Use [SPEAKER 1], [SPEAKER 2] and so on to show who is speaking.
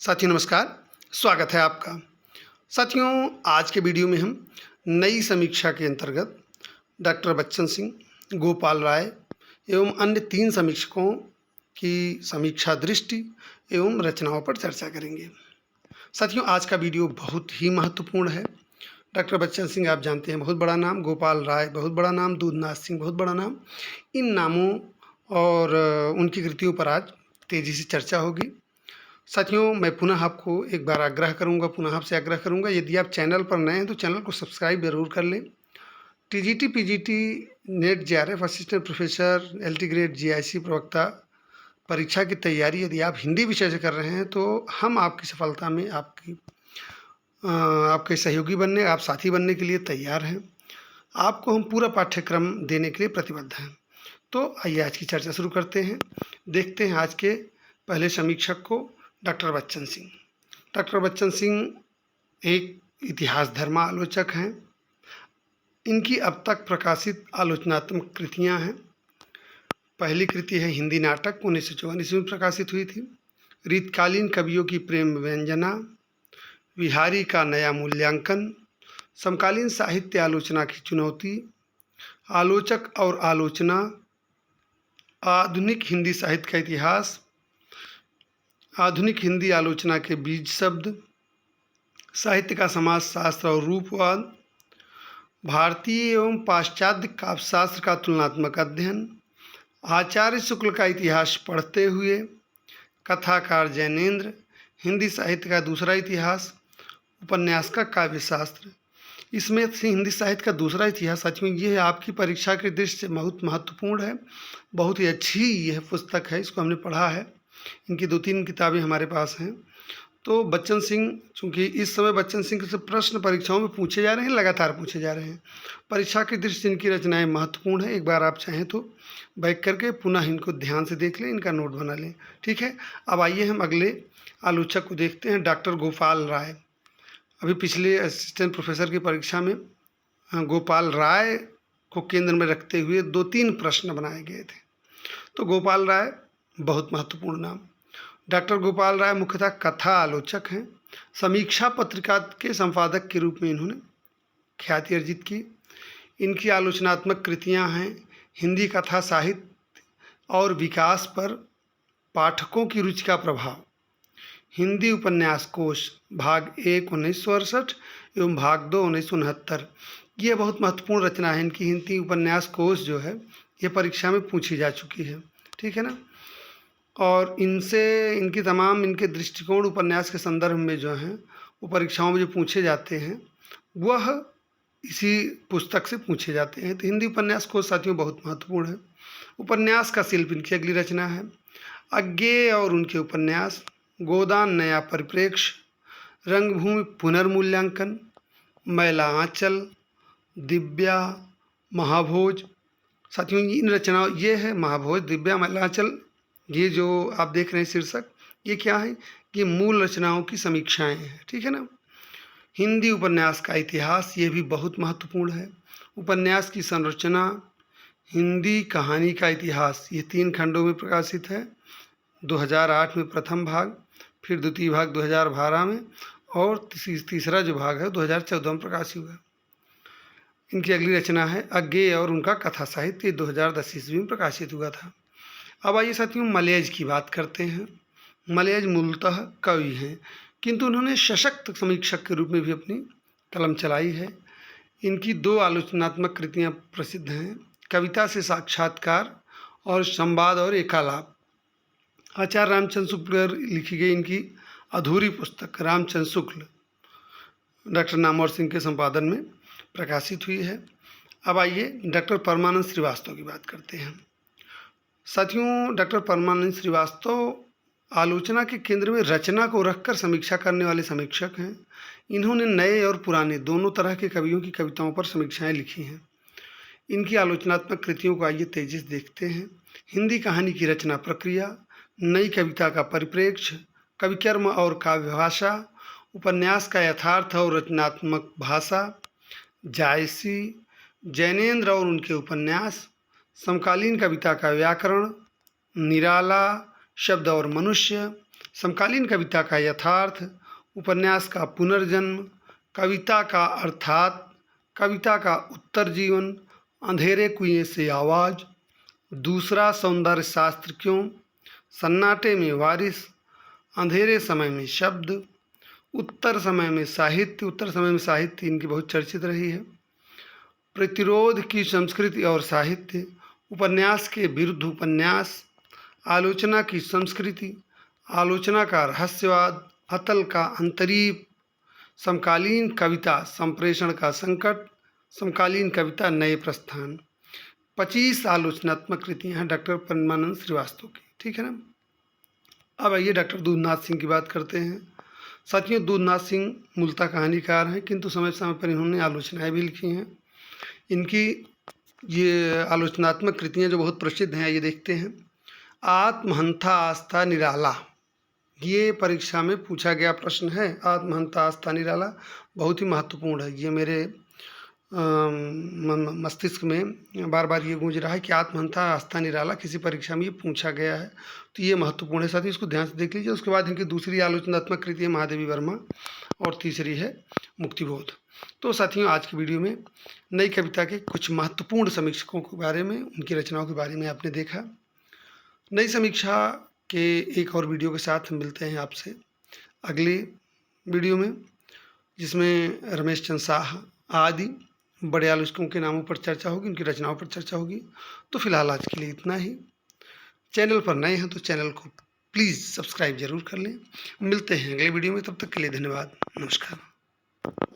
[SPEAKER 1] साथियों नमस्कार, स्वागत है आपका। साथियों आज के वीडियो में हम नई समीक्षा के अंतर्गत डॉक्टर बच्चन सिंह, गोपाल राय एवं अन्य 3 समीक्षकों की समीक्षा दृष्टि एवं रचनाओं पर चर्चा करेंगे। साथियों आज का वीडियो बहुत ही महत्वपूर्ण है। डॉक्टर बच्चन सिंह आप जानते हैं, बहुत बड़ा नाम, गोपाल राय बहुत बड़ा नाम, दूधनाथ सिंह बहुत बड़ा नाम। इन नामों और उनकी कृतियों पर आज तेज़ी से चर्चा होगी। साथियों मैं पुनः आपको एक बार पुनः आपसे आग्रह करूंगा, यदि आप चैनल पर नए हैं तो चैनल को सब्सक्राइब जरूर कर लें। TGT, PGT, net, JRF assistant professor, LT grade, GIC प्रवक्ता परीक्षा की तैयारी यदि आप हिंदी विषय से कर रहे हैं तो हम आपकी सफलता में आपके सहयोगी बनने, आप साथी बनने के लिए तैयार हैं। आपको हम पूरा पाठ्यक्रम देने के लिए प्रतिबद्ध हैं। तो आइए आज की चर्चा शुरू करते हैं। देखते हैं आज के पहले समीक्षक को, डॉक्टर बच्चन सिंह। डॉक्टर बच्चन सिंह एक इतिहास धर्म आलोचक हैं। इनकी अब तक प्रकाशित आलोचनात्मक कृतियां हैं। पहली कृति है हिंदी नाटक, 1954 में प्रकाशित हुई थी। रीतकालीन कवियों की प्रेम व्यंजना, विहारी का नया मूल्यांकन, समकालीन साहित्य आलोचना की चुनौती, आलोचक और आलोचना, आधुनिक हिंदी साहित्य का इतिहास, आधुनिक हिंदी आलोचना के बीज शब्द, साहित्य का समाज शास्त्र और रूपवाद, भारतीय एवं पाश्चात्य काव्यशास्त्र का तुलनात्मक अध्ययन, आचार्य शुक्ल का इतिहास पढ़ते हुए, कथाकार जैनेन्द्र, हिंदी साहित्य का दूसरा इतिहास, उपन्यास का काव्यशास्त्र। इसमें से हिंदी साहित्य का दूसरा इतिहास साथियों ये आपकी परीक्षा की दृष्टि से बहुत महत्वपूर्ण है। बहुत ही अच्छी यह पुस्तक है, इसको हमने पढ़ा है। इनकी 2-3 किताबें हमारे पास हैं। तो बच्चन सिंह, चूँकि इस समय बच्चन सिंह से प्रश्न परीक्षाओं में पूछे जा रहे हैं, लगातार पूछे जा रहे हैं। परीक्षा की दृष्टि से इनकी रचनाएं महत्वपूर्ण है। एक बार आप चाहें तो बैठ करके पुनः इनको ध्यान से देख लें, इनका नोट बना लें। ठीक है, अब आइए हम अगले आलोचक को देखते हैं, डॉक्टर गोपाल राय। अभी पिछले असिस्टेंट प्रोफेसर की परीक्षा में गोपाल राय को केंद्र में रखते हुए 2-3 प्रश्न बनाए गए थे। तो गोपाल राय बहुत महत्वपूर्ण नाम। डॉक्टर गोपाल राय मुख्यतः कथा आलोचक हैं। समीक्षा पत्रिका के संपादक के रूप में इन्होंने ख्याति अर्जित की। इनकी आलोचनात्मक कृतियां हैं हिंदी कथा साहित्य और विकास पर पाठकों की रुचि का प्रभाव, हिंदी उपन्यास कोश भाग 1 1968 एवं भाग 2 1969। ये बहुत महत्वपूर्ण रचना है इनकी। हिंदी उपन्यास कोश जो है ये परीक्षा में पूछी जा चुकी है। ठीक है ना। और इनकी तमाम इनके दृष्टिकोण उपन्यास के संदर्भ में जो हैं वो परीक्षाओं में जो पूछे जाते हैं वह इसी पुस्तक से पूछे जाते हैं। तो हिंदी उपन्यास कोश साथियों बहुत महत्वपूर्ण है। उपन्यास का शिल्प इनकी अगली रचना है। अज्ञेय और उनके उपन्यास, गोदान नया परिप्रेक्ष्य, रंगभूमि पुनर्मूल्यांकन, मैला आंचल, दिव्या, महाभोज। साथियों इन रचनाओं ये है महाभोज, दिव्या, मैला आंचल, ये जो आप देख रहे हैं शीर्षक, ये क्या है? ये मूल रचनाओं की समीक्षाएं हैं। ठीक है ना। हिंदी उपन्यास का इतिहास, ये भी बहुत महत्वपूर्ण है। उपन्यास की संरचना, हिंदी कहानी का इतिहास, ये 3 खंडों में प्रकाशित है। 2008 में प्रथम भाग, फिर द्वितीय भाग 2012 में और तीसरा जो भाग है 2014 में प्रकाशित हुआ। इनकी अगली रचना है अज्ञेय और उनका कथा साहित्य, 2010 ईस्वी में प्रकाशित हुआ था। अब आइए साथियों मलयज की बात करते हैं। मलयज मूलतः कवि हैं, किंतु उन्होंने सशक्त समीक्षक के रूप में भी अपनी कलम चलाई है। इनकी 2 आलोचनात्मक कृतियां प्रसिद्ध हैं, कविता से साक्षात्कार और संवाद और एकालाप। आचार्य रामचंद्र शुक्ल लिखी गई इनकी अधूरी पुस्तक रामचंद्र शुक्ल डॉक्टर नामवर सिंह के संपादन में प्रकाशित हुई है। अब आइए डॉक्टर परमानंद श्रीवास्तव की बात करते हैं। साथियों डॉक्टर परमानंद श्रीवास्तव आलोचना के केंद्र में रचना को रखकर समीक्षा करने वाले समीक्षक हैं। इन्होंने नए और पुराने दोनों तरह के कवियों की कविताओं पर समीक्षाएं लिखी हैं। इनकी आलोचनात्मक कृतियों को आइए तेजी से देखते हैं। हिंदी कहानी की रचना प्रक्रिया, नई कविता का परिप्रेक्ष्य, कविकर्म और काव्य भाषा, उपन्यास का यथार्थ और रचनात्मक भाषा, जायसी, जैनेन्द्र और उनके उपन्यास, समकालीन कविता का व्याकरण, निराला, शब्द और मनुष्य, समकालीन कविता का यथार्थ, उपन्यास का पुनर्जन्म, कविता का अर्थात, कविता का उत्तर जीवन, अंधेरे कुएं से आवाज़, दूसरा सौंदर्य शास्त्र क्यों, सन्नाटे में वारिस, अंधेरे समय में शब्द, उत्तर समय में साहित्य इनकी बहुत चर्चित रही है, प्रतिरोध की संस्कृति और साहित्य, उपन्यास के विरुद्ध उपन्यास, आलोचना की संस्कृति, आलोचना का रहस्यवाद, अतल का अंतरीप, समकालीन कविता संप्रेषण का संकट, समकालीन कविता नए प्रस्थान। 25 आलोचनात्मक कृतियाँ हैं डॉक्टर परमानंद श्रीवास्तव की, ठीक है ना। अब आइए डॉक्टर दूधनाथ सिंह की बात करते हैं। साथियों, दूधनाथ सिंह मूलतः कहानीकार हैं, किंतु समय समय पर इन्होंने आलोचनाएँ भी लिखी हैं। इनकी ये आलोचनात्मक कृतियाँ जो बहुत प्रसिद्ध हैं, ये देखते हैं। आत्महंता आस्था निराला, ये परीक्षा में पूछा गया प्रश्न है। आत्महंता आस्था निराला बहुत ही महत्वपूर्ण है। ये मेरे मस्तिष्क में बार बार ये गूंज रहा है कि आत्महंता आस्था निराला किसी परीक्षा में ये पूछा गया है, तो ये महत्वपूर्ण है। साथ ही इसको ध्यान से देख लीजिए। उसके बाद इनकी दूसरी आलोचनात्मक कृति है महादेवी वर्मा और तीसरी है मुक्तिबोध। तो साथियों, आज की वीडियो में नई कविता के कुछ महत्वपूर्ण समीक्षकों के बारे में, उनकी रचनाओं के बारे में आपने देखा। नई समीक्षा के एक और वीडियो के साथ हम मिलते हैं आपसे अगले वीडियो में, जिसमें रमेश चंद्र शाह आदि बड़े आलोचकों के नामों पर चर्चा होगी, उनकी रचनाओं पर चर्चा होगी। तो फिलहाल आज के लिए इतना ही। चैनल पर नए हैं तो चैनल को प्लीज़ सब्सक्राइब जरूर कर लें। मिलते हैं अगले वीडियो में, तब तक के लिए धन्यवाद, नमस्कार।